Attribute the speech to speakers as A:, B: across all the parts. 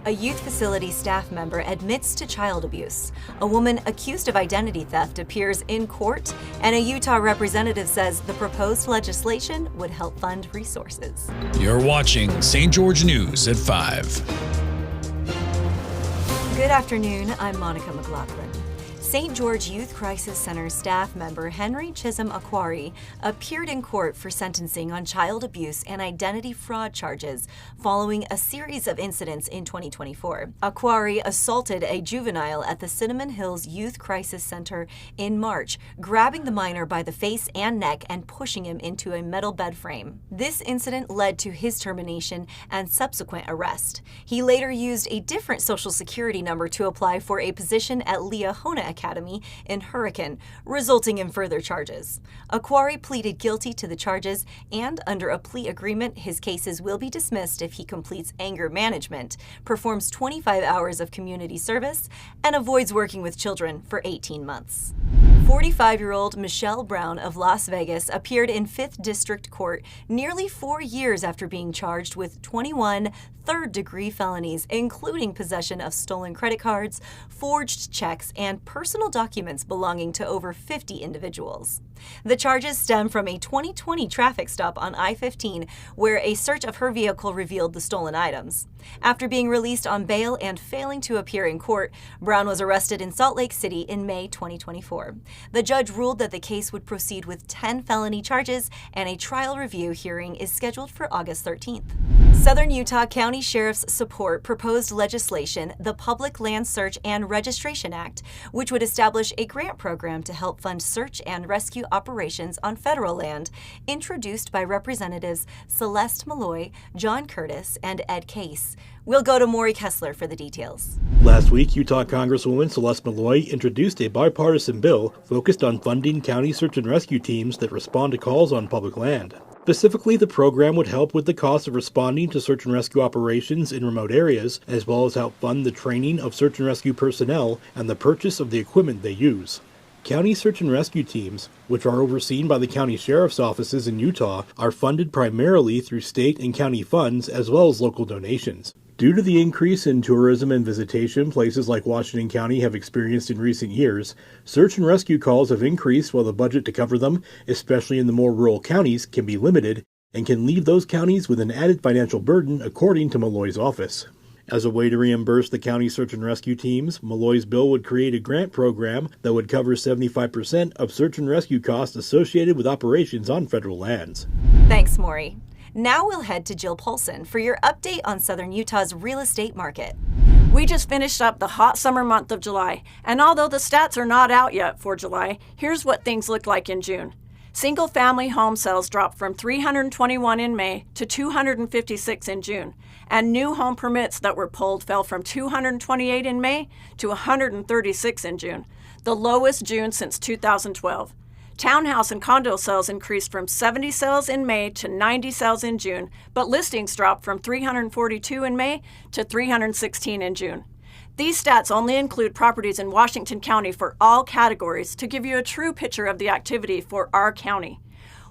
A: A youth facility staff member admits to child abuse. A woman accused of identity theft appears in court, and a Utah representative says the proposed legislation would help fund resources.
B: You're watching St. George News at 5.
A: Good afternoon, I'm Monica McLaughlin. St. George Youth Crisis Center staff member Henry Chisholm Aquari appeared in court for sentencing on child abuse and identity fraud charges following a series of incidents in 2024. Aquari assaulted a juvenile at the Cinnamon Hills Youth Crisis Center in March, grabbing the minor by the face and neck and pushing him into a metal bed frame. This incident led to his termination and subsequent arrest. He later used a different Social Security number to apply for a position at Leahona Academy in Hurricane, resulting in further charges. Aquari pleaded guilty to the charges, and under a plea agreement, his cases will be dismissed if he completes anger management, performs 25 hours of community service, and avoids working with children for 18 months. 45-year-old Michelle Brown of Las Vegas appeared in 5th District Court nearly 4 years after being charged with 21 third-degree felonies, including possession of stolen credit cards, forged checks, and personal documents belonging to over 50 individuals. The charges stem from a 2020 traffic stop on I-15, where a search of her vehicle revealed the stolen items. After being released on bail and failing to appear in court, Brown was arrested in Salt Lake City in May 2024. The judge ruled that the case would proceed with 10 felony charges, and a trial review hearing is scheduled for August 13th. Southern Utah County Sheriff's support proposed legislation, the Public Land Search and Registration Act, which would establish a grant program to help fund search and rescue operations on federal land, introduced by Representatives Celeste Malloy, John Curtis, and Ed Case. We'll go to Maury Kessler for the details.
C: Last week, Utah Congresswoman Celeste Malloy introduced a bipartisan bill focused on funding county search and rescue teams that respond to calls on public land. Specifically, the program would help with the cost of responding to search and rescue operations in remote areas, as well as help fund the training of search and rescue personnel and the purchase of the equipment they use. County search and rescue teams, which are overseen by the county sheriff's offices in Utah, are funded primarily through state and county funds as well as local donations. Due to the increase in tourism and visitation places like Washington County have experienced in recent years, search and rescue calls have increased while the budget to cover them, especially in the more rural counties, can be limited and can leave those counties with an added financial burden, according to Malloy's office. As a way to reimburse the county search and rescue teams, Malloy's bill would create a grant program that would cover 75% of search and rescue costs associated with operations on federal lands.
A: Thanks, Maury. Now we'll head to Jill Polson for your update on Southern Utah's real estate market.
D: We just finished up the hot summer month of July, and although the stats are not out yet for July, here's what things looked like in June. Single-family home sales dropped from 321 in May to 256 in June, and new home permits that were pulled fell from 228 in May to 136 in June, the lowest June since 2012. Townhouse and condo sales increased from 70 sales in May to 90 sales in June, but listings dropped from 342 in May to 316 in June. These stats only include properties in Washington County for all categories to give you a true picture of the activity for our county.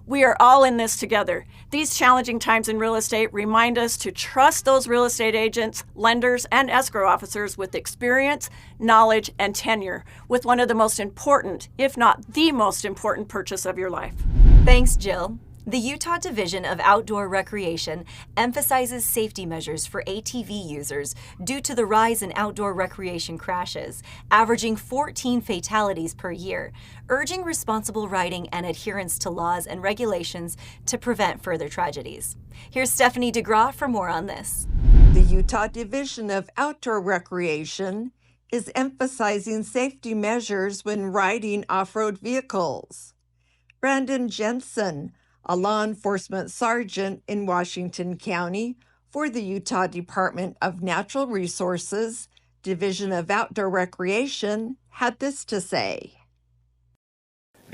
D: We are all in this together. These challenging times in real estate remind us to trust those real estate agents, lenders, and escrow officers with experience, knowledge, and tenure with one of the most important, if not the most important purchase of your life.
A: Thanks, Jill. The Utah Division of Outdoor Recreation emphasizes safety measures for ATV users due to the rise in outdoor recreation crashes, averaging 14 fatalities per year, urging responsible riding and adherence to laws and regulations to prevent further tragedies. Here's Stephanie DeGraw for more on this.
E: The Utah Division of Outdoor Recreation is emphasizing safety measures when riding off-road vehicles. Brandon Jensen, a law enforcement sergeant in Washington County for the Utah Department of Natural Resources, Division of Outdoor Recreation, had this to say.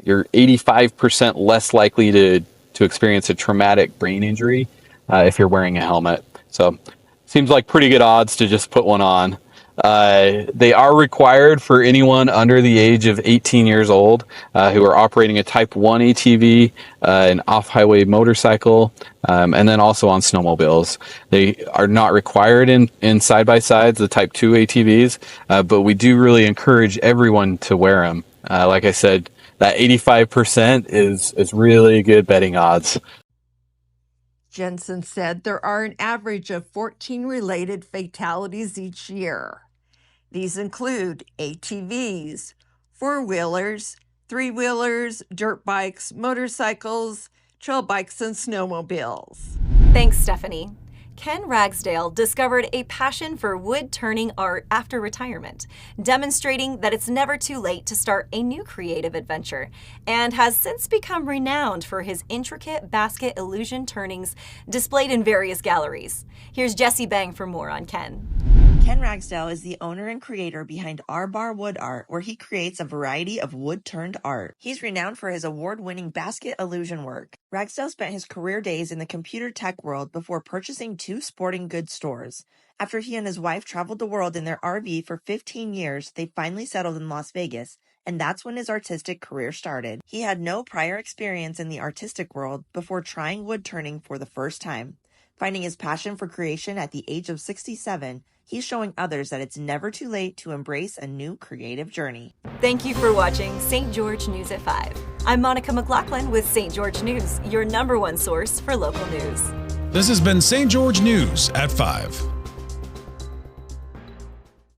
F: You're 85% less likely to experience a traumatic brain injury if you're wearing a helmet. So seems like pretty good odds to just put one on. They are required for anyone under the age of 18 years old who are operating a Type 1 ATV, an off-highway motorcycle, and then also on snowmobiles. They are not required in side-by-sides, the Type 2 ATVs, but we do really encourage everyone to wear them. Like I said, that 85% is really good betting odds.
E: Jensen said there are an average of 14 related fatalities each year. These include ATVs, four-wheelers, three-wheelers, dirt bikes, motorcycles, trail bikes, and snowmobiles.
A: Thanks, Stephanie. Ken Ragsdale discovered a passion for wood-turning art after retirement, demonstrating that it's never too late to start a new creative adventure, and has since become renowned for his intricate basket illusion turnings displayed in various galleries. Here's Jesse Bang for more on Ken.
G: Ken Ragsdale is the owner and creator behind R Bar Wood Art, where he creates a variety of wood-turned art. He's renowned for his award-winning basket illusion work. Ragsdale spent his career days in the computer tech world before purchasing 2 sporting goods stores. After he and his wife traveled the world in their RV for 15 years, they finally settled in Las Vegas, and that's when his artistic career started. He had no prior experience in the artistic world before trying wood turning for the first time. Finding his passion for creation at the age of 67, he's showing others that it's never too late to embrace a new creative journey.
A: Thank you for watching St. George News at 5. I'm Monica McLaughlin with St. George News, your #1 source for local news.
B: This has been St. George News at 5.